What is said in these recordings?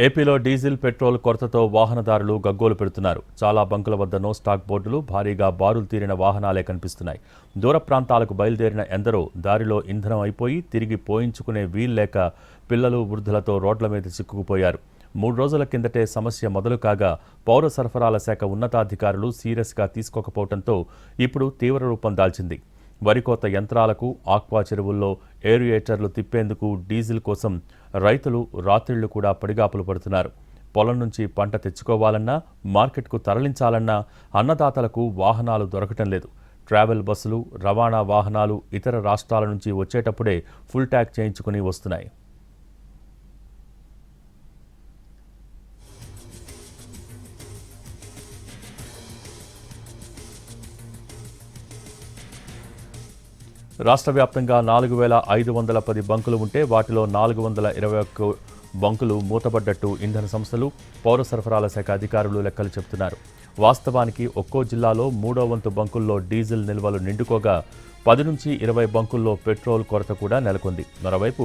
ఏపీలో diesel petrol కొరతతో వాహనదారులు గగ్గోలు పెడుతున్నారు. చాలా బంకుల వద్ద నో స్టాక్ బోర్డులు, భారీగా బారులు తీరిన వాహనాలే కనిపిస్తున్నాయి. దూర ప్రాంతాలకు బయలుదేరిన ఎందరో దారిలో ఇంధనం అయిపోయి తిరిగి పోయించుకునే వీల్లేక పిల్లలు, వృద్ధులతో రోడ్ల మీద చిక్కుకుపోయారు. 3 రోజుల కిందటే సమస్య మొదలు కాగా పౌర సరఫరాల శాఖ ఉన్నతాధికారులు సీరియస్గా తీసుకోకపోవడంతో ఇప్పుడు తీవ్ర రూపం దాల్చింది. వరికోత యంత్రాలకు, ఆక్వా చెరువుల్లో ఏరియేటర్లు తిప్పేందుకు డీజిల్ కోసం రైతులు రాత్రిళ్లు కూడా పడిగాపులు పడుతున్నారు. పొలం నుంచి పంట తెచ్చుకోవాలన్నా, మార్కెట్కు తరలించాలన్నా అన్నదాతలకు వాహనాలు దొరకటం లేదు. ట్రావెల్ బస్సులు, రవాణా వాహనాలు ఇతర రాష్ట్రాల నుంచి వచ్చేటప్పుడే ఫుల్ ట్యాంక్ చేయించుకుని వస్తున్నాయి. రాష్ట్ర వ్యాప్తంగా 4,510 బంకులు ఉంటే వాటిలో 421 బంకులు మూతపడ్డట్టు ఇంధన సంస్థలు, పౌర సరఫరాల శాఖ అధికారులు లెక్కలు చెబుతున్నారు. వాస్తవానికి ఒక్కో జిల్లాలో 3వ వంతు బంకుల్లో డీజిల్ నిల్వలు నిండుకోగా 10 నుంచి 20 బంకుల్లో పెట్రోల్ కొరత కూడా నెలకొంది. మరోవైపు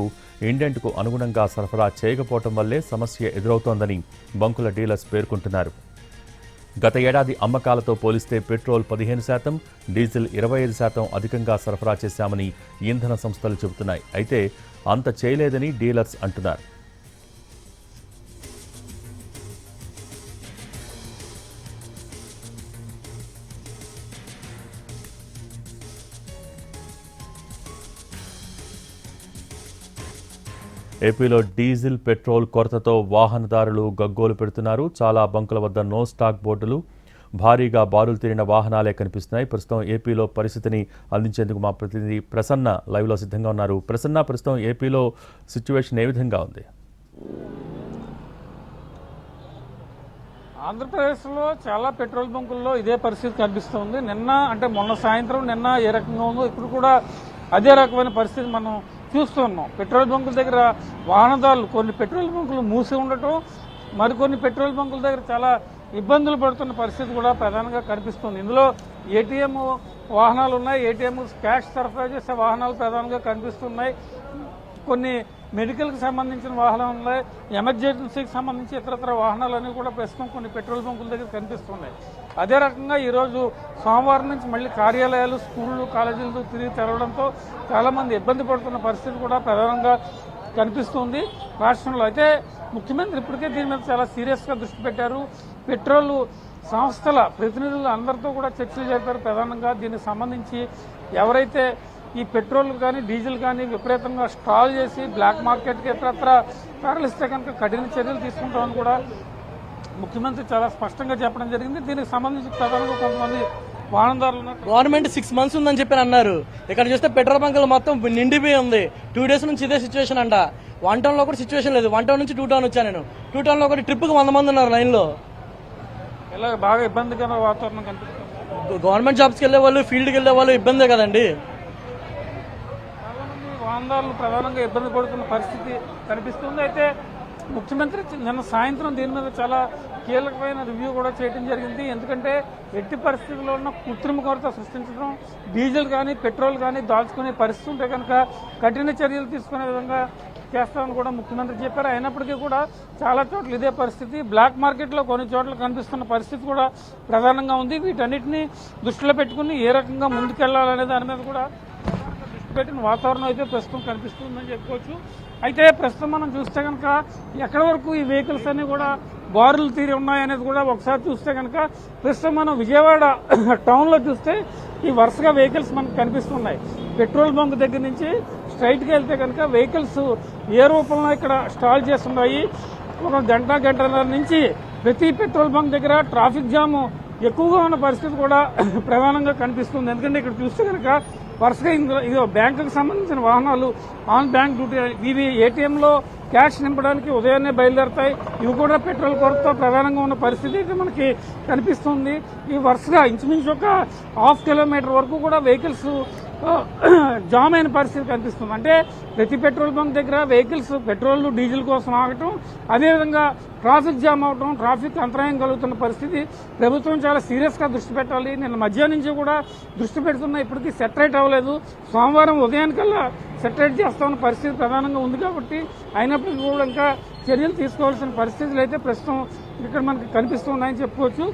ఇండెంట్కు అనుగుణంగా సరఫరా చేయకపోవడం వల్లే సమస్య ఎదురవుతోందని బంకుల డీలర్స్ పేర్కొంటున్నారు. గత ఏడాది అమ్మకాలతో పోలిస్తే పెట్రోల్ 15%, డీజిల్ 25% అధికంగా సరఫరా చేశామని ఇంధన సంస్థలు చెబుతున్నాయి. అయితే అంత చేయలేదని డీలర్స్ అంటున్నారు. ఏపీలో డీజిల్ పెట్రోల్ కొరతతో వాహనదారులు గగ్గోలు పెడుతున్నారు. చాలా బంకుల వద్ద నో స్టాక్ బోర్డులు, భారీగా బారులు తీరిన వాహనాలే కనిపిస్తున్నాయి. ప్రస్తుతం ఏపీలో పరిస్థితిని అందించేందుకు మా ప్రతినిధి ప్రసన్న లైవ్లో సిద్ధంగా ఉన్నారు. ప్రసన్న, ప్రస్తుతం ఏపీలో సిచ్యువేషన్ ఏ విధంగా ఉంది? ఆంధ్రప్రదేశ్లో చాలా పెట్రోల్ బంకుల్లో ఇదే పరిస్థితి కనిపిస్తుంది. మొన్న సాయంత్రం ఏ రకంగా ఉందో ఇప్పుడు కూడా అదే రకమైన పరిస్థితి మనం చూస్తున్నాం. పెట్రోల్ బంకుల దగ్గర వాహనదారులు, కొన్ని పెట్రోల్ బంకులు మూసి ఉండటం, మరికొన్ని పెట్రోల్ బంకుల దగ్గర చాలా ఇబ్బందులు పడుతున్న పరిస్థితి కూడా ప్రధానంగా కనిపిస్తుంది. ఇందులో ఏటీఎం వాహనాలు ఉన్నాయి, ఏటీఎం క్యాష్ సరఫరా చేసే వాహనాలు ప్రధానంగా కనిపిస్తున్నాయి. కొన్ని మెడికల్కి సంబంధించిన వాహనాలు ఉన్నాయి, ఎమర్జెన్సీకి సంబంధించి ఇతరత్ర వాహనాలన్నీ కూడా ప్రస్తుతం కొన్ని పెట్రోల్ బంకుల దగ్గర కనిపిస్తున్నాయి. అదే రకంగా ఈరోజు సోమవారం నుంచి మళ్ళీ కార్యాలయాలు, స్కూళ్ళు, కాలేజీలు తిరిగి తెరవడంతో చాలామంది ఇబ్బంది పడుతున్న పరిస్థితి కూడా ప్రధానంగా కనిపిస్తుంది రాష్ట్రంలో. అయితే ముఖ్యమంత్రి ఇప్పటికే దీని మీద చాలా సీరియస్గా దృష్టి పెట్టారు. పెట్రోల్ సంస్థల ప్రతినిధులు అందరితో కూడా చర్చలు జరిపారు. ప్రధానంగా దీనికి సంబంధించి ఎవరైతే ఈ పెట్రోల్ కానీ డీజిల్ కానీ విపరీతంగా స్టాల్ చేసి బ్లాక్ మార్కెట్కి ఇతరత్ర తరలిస్తే కనుక కఠిన చర్యలు తీసుకుంటామని కూడా ముఖ్యమంత్రి చాలా స్పష్టంగా చెప్పడం జరిగింది. దీనికి సంబంధించి ప్రధానంగా కొంతమంది వాహనదారులు గవర్నమెంట్ 6 months ఉందని చెప్పి అన్నారు. ఇక్కడ చూస్తే పెట్రోల్ బంకులు మొత్తం నిండిపోయి ఉంది. 2 days నుంచి ఇదే సిచ్యువేషన్ అంట. 1 town లో కూడా సిచ్యువేషన్ లేదు. 1 town నుంచి 2 town వచ్చాను నేను. 2 town లో ఒకటి ట్రిప్కి 100 మంది ఉన్నారు లైన్లో. ఇలా బాగా ఇబ్బందికర వాతావరణం కనిపిస్తుంది. గవర్నమెంట్ జాబ్స్కి వెళ్ళే వాళ్ళు, ఫీల్డ్కి వెళ్ళే వాళ్ళు ఇబ్బందే కదండి. చాలామంది వాహనదారులు ప్రధానంగా ఇబ్బంది పడుతున్న పరిస్థితి కనిపిస్తుంది. అయితే ముఖ్యమంత్రి నిన్న సాయంత్రం దీని మీద చాలా కీలకమైన రివ్యూ కూడా చేయడం జరిగింది. ఎందుకంటే ఎట్టి పరిస్థితుల్లో ఉన్న కృత్రిమ కొరత సృష్టించడం, డీజిల్ కానీ పెట్రోల్ కానీ దాల్చుకునే పరిస్థితి ఉంటే కనుక కఠిన చర్యలు తీసుకునే విధంగా చేస్తామని కూడా ముఖ్యమంత్రి చెప్పారు. అయినప్పటికీ కూడా చాలా చోట్ల ఇదే పరిస్థితి. బ్లాక్ మార్కెట్లో కొన్ని చోట్ల కనిపిస్తున్న పరిస్థితి కూడా ప్రధానంగా ఉంది. వీటన్నిటిని దృష్టిలో పెట్టుకుని ఏ రకంగా ముందుకెళ్లాలనే దాని మీద కూడా దృష్టి పెట్టిన వాతావరణం అయితే ప్రస్తుతం కనిపిస్తుందని చెప్పుకోవచ్చు. అయితే ప్రస్తుతం మనం చూస్తే కనుక ఎక్కడి వరకు ఈ వెహికల్స్ అన్ని కూడా బారులు తీరి ఉన్నాయనేది కూడా ఒకసారి చూస్తే కనుక ప్రస్తుతం మనం విజయవాడ టౌన్లో చూస్తే ఈ వరుసగా వెహికల్స్ మనకు కనిపిస్తున్నాయి. పెట్రోల్ బంక్ దగ్గర నుంచి స్ట్రైట్గా వెళ్తే కనుక వెహికల్స్ ఏ రూపంలో ఇక్కడ స్టాల్ చేస్తున్నాయి. ఒక గంటన్నర నుంచి ప్రతి పెట్రోల్ బంక్ దగ్గర ట్రాఫిక్ జాము ఎక్కువగా ఉన్న పరిస్థితి కూడా ప్రధానంగా కనిపిస్తుంది. ఎందుకంటే ఇక్కడ చూస్తే కనుక వరుసగా ఇదో బ్యాంకుకు సంబంధించిన వాహనాలు ఆన్ బ్యాంక్ డ్యూటీ, ఇవి ఏటీఎంలో క్యాష్ నింపడానికి ఉదయాన్నే బయలుదేరతాయి. ఇవి కూడా పెట్రోల్ కొరతతో ప్రధానంగా ఉన్న పరిస్థితి అయితే మనకి కనిపిస్తుంది. ఈ వరుసగా ఇంచుమించు ఒక ½ కిలోమీటర్ వరకు కూడా వెహికల్స్ జామ్ అయిన పరిస్థితి కనిపిస్తుంది. అంటే ప్రతి పెట్రోల్ బంక్ దగ్గర వెహికల్స్ పెట్రోల్ డీజిల్ కోసం ఆగటం, అదేవిధంగా ట్రాఫిక్ జామ్ అవటం, ట్రాఫిక్ అంతరాయం కలుగుతున్న పరిస్థితి. ప్రభుత్వం చాలా సీరియస్గా దృష్టి పెట్టాలి. నిన్న మధ్యాహ్నం నుంచి కూడా దృష్టి పెడుతున్నా, ఇప్పటికీ సెటరేట్ అవ్వలేదు. సోమవారం ఉదయానికల్లా సెటరేట్ చేస్తామన్న పరిస్థితి ప్రధానంగా ఉంది. కాబట్టి అయినప్పటికీ కూడా ఇంకా చర్యలు తీసుకోవాల్సిన పరిస్థితులు అయితే ప్రస్తుతం ఇక్కడ మనకి కనిపిస్తున్నాయని చెప్పుకోవచ్చు.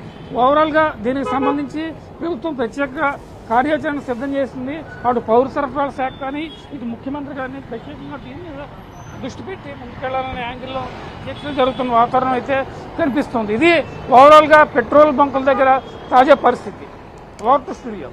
ఓవరాల్గా దీనికి సంబంధించి ప్రభుత్వం ప్రత్యేక కార్యాచరణ సిద్ధం చేసింది. అటు పౌర సరఫరాల శాఖ కానీ ఇటు ముఖ్యమంత్రి కానీ ప్రత్యేకంగా దీని మీద దృష్టి పెట్టి ముందుకెళ్లాలనే యాంగిల్లో చర్చలు జరుగుతున్న వాతావరణం అయితే కనిపిస్తుంది. ఇది ఓవరాల్గా పెట్రోల్ బంకుల దగ్గర తాజా పరిస్థితి. వార్త స్టూడియో.